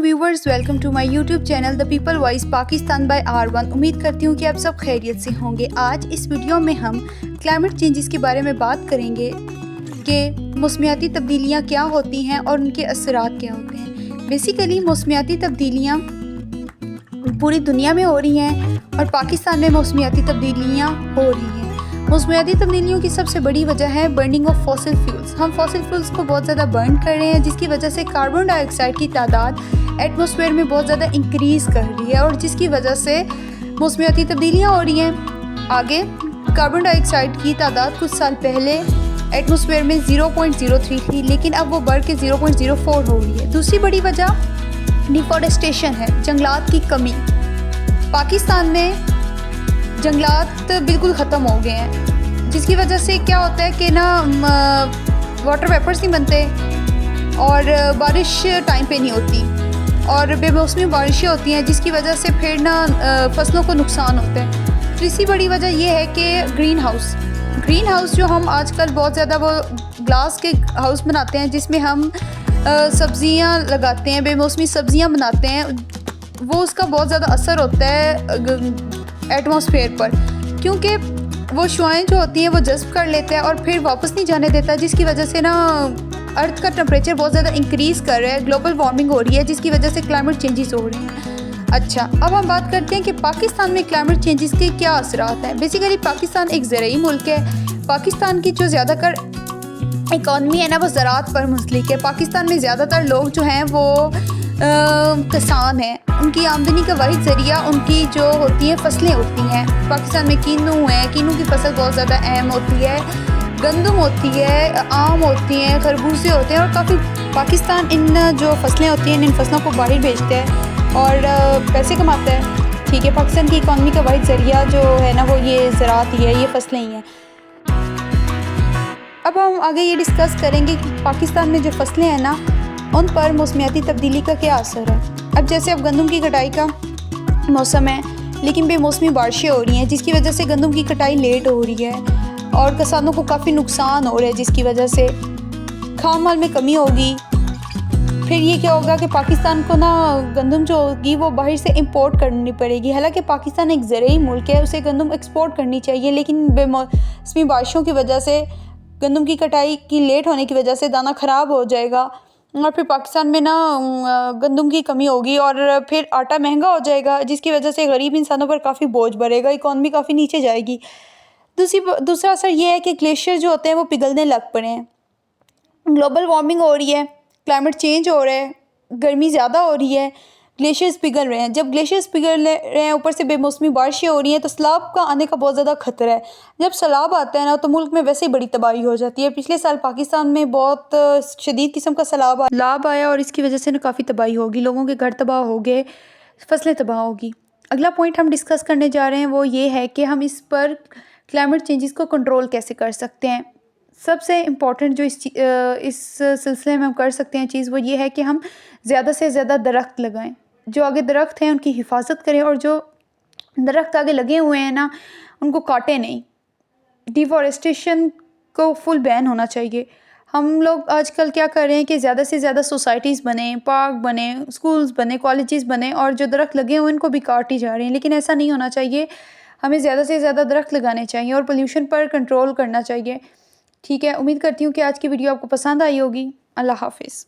Viewers, welcome to my YouTube channel the people voice Pakistan by R1। उम्मीद करती हूँ कि आप सब खैरियत से होंगे। आज इस वीडियो में हम क्लाइमेट चेंजेस के बारे में बात करेंगे कि मौसमियाती तब्दीलियाँ क्या होती हैं और उनके असरात क्या होते हैं। बेसिकली मौसमियाती तब्दीलियाँ पूरी दुनिया में हो रही हैं और पाकिस्तान में मौसमियाती तब्दीलियाँ हो रही हैं। मौसमियाती तब्दीलियों की सबसे बड़ी वजह है बर्निंग ऑफ फॉसिल फ्यूल्स। हम फॉसिल फ्यूल्स को बहुत ज़्यादा बर्न कर रहे हैं, जिसकी वजह से कार्बन डाइऑक्साइड की तादाद एटमॉस्फेयर में बहुत ज़्यादा इंक्रीज़ कर रही है और जिसकी वजह से मौसमियाती तब्दीलियाँ हो रही हैं। आगे कार्बन डाइऑक्साइड की तादाद कुछ साल पहले एटमॉस्फेयर में 0.03 थी, लेकिन अब वो बढ़ के 0.04 हो रही है। दूसरी बड़ी वजह डिफॉरेस्टेशन है, जंगलात की कमी। पाकिस्तान में जंगलात बिल्कुल ख़त्म हो गए हैं, जिसकी वजह से क्या होता है कि वाटर वेपर्स नहीं बनते और बारिश टाइम पे नहीं होती और बेमौसमी बारिशें होती हैं, जिसकी वजह से फिर फसलों को नुकसान होता है। तीसरी बड़ी वजह यह है कि ग्रीन हाउस जो हम आजकल बहुत ज़्यादा वो ग्लास के हाउस बनाते हैं, जिसमें हम सब्ज़ियाँ लगाते हैं, बेमौसमी सब्ज़ियाँ बनाते हैं, वो उसका बहुत ज़्यादा असर होता है एटमॉस्फेयर पर, क्योंकि वो शुआएं जो होती हैं वो जज़्ब कर लेते हैं और फिर वापस नहीं जाने देता, जिसकी वजह से अर्थ का टेम्परेचर बहुत ज़्यादा इंक्रीज़ कर रहा है, ग्लोबल वार्मिंग हो रही है, जिसकी वजह से क्लाइमेट चेंजेस हो रहे हैं। अच्छा, अब हम बात करते हैं कि पाकिस्तान में क्लाइमेट चेंजेस के क्या असरात हैं। बेसिकली पाकिस्तान एक ज़रई मुल्क है। पाकिस्तान की जो ज़्यादातर इकॉनमी है ना, वो ज़राअत पर मुंसलिक है। पाकिस्तान में ज़्यादातर लोग जो हैं वो किसान हैं। उनकी आमदनी का वाहिद ज़रिया उनकी जो होती हैं फसलें होती हैं। पाकिस्तान में कीनू है, कीनू की फसल बहुत ज़्यादा अहम होती है, गंदम होती है, आम होती हैं, खरबूजे होते हैं और काफ़ी पाकिस्तान इन जो फसलें होती हैं इन फसलों को बाहर भेजते हैं और पैसे कमाता है। ठीक है, पाकिस्तान की इकॉनमी का वाहिद ज़रिया जो है ना वो ये ज़राअत ही है, ये फसलें ही हैं। अब हम आगे ये डिस्कस करेंगे कि पाकिस्तान में जो फसलें हैं ना उन पर मौसमियाती तब्दीली का क्या असर है। अब जैसे अब गंदम की कटाई का मौसम है, लेकिन बेमौसमी बारिशें हो रही हैं, जिसकी वजह से गंदम की कटाई लेट हो रही है और किसानों को काफ़ी नुकसान हो रहा है, जिसकी वजह से खाम माल में कमी होगी। फिर ये क्या होगा कि पाकिस्तान को गंदम जो होगी वो बाहर से इंपोर्ट करनी पड़ेगी। हालांकि पाकिस्तान एक ज़रई मुल्क है, उसे गंदम एक्सपोर्ट करनी चाहिए, लेकिन बेमौसमी बारिशों की वजह से गंदम की कटाई की लेट होने की वजह से दाना ख़राब हो जाएगा और फिर पाकिस्तान में गंदम की कमी होगी और फिर आटा महंगा हो जाएगा, जिसकी वजह से गरीब इंसानों पर काफ़ी बोझ बढ़ेगा, इकॉनमी काफ़ी नीचे जाएगी। दूसरा असर ये है कि ग्लेशियर जो होते हैं वो पिघलने लग पड़े हैं। ग्लोबल वार्मिंग हो रही है, क्लाइमेट चेंज हो रहा है, गर्मी ज़्यादा हो रही है, ग्लेशियर्स पिघल रहे हैं। जब ग्लेशियर्स पिघल रहे हैं, ऊपर से बेमौसमी बारिशें हो रही हैं, तो सैलाब का आने का बहुत ज़्यादा खतरा है। जब सैलाब आता है ना तो मुल्क में वैसे ही बड़ी तबाही हो जाती है। पिछले साल पाकिस्तान में बहुत शदीद किस्म का सैलाब आया और इसकी वजह से काफ़ी तबाही होगी, लोगों के घर तबाह हो गए, फसलें तबाह होगी। अगला पॉइंट हम डिस्कस करने जा रहे हैं वो ये है कि हम इस पर क्लाइमेट चेंजेस को कंट्रोल कैसे कर सकते हैं। सबसे इम्पॉर्टेंट जो इस सिलसिले में हम कर सकते हैं चीज़, वो ये है कि हम ज़्यादा से ज़्यादा दरख्त लगाएं। जो आगे दरख्त हैं उनकी हिफाजत करें और जो दरख्त आगे लगे हुए हैं ना उनको काटें नहीं। डिफॉरेस्टेशन को फुल बैन होना चाहिए। हम लोग आजकल क्या कर रहे हैं कि ज़्यादा से ज़्यादा सोसाइटीज़ बने, पार्क बने, स्कूल्स बने, कॉलेजेस बने और जो दरख्त लगे हुए हैं उनको भी काटी जा रहे हैं, लेकिन ऐसा नहीं होना चाहिए। हमें ज़्यादा से ज़्यादा दरख्त लगाने चाहिए और पोल्यूशन पर कंट्रोल करना चाहिए। ठीक है, उम्मीद करती हूँ कि आज की वीडियो आपको पसंद आई होगी। अल्लाह हाफिज़।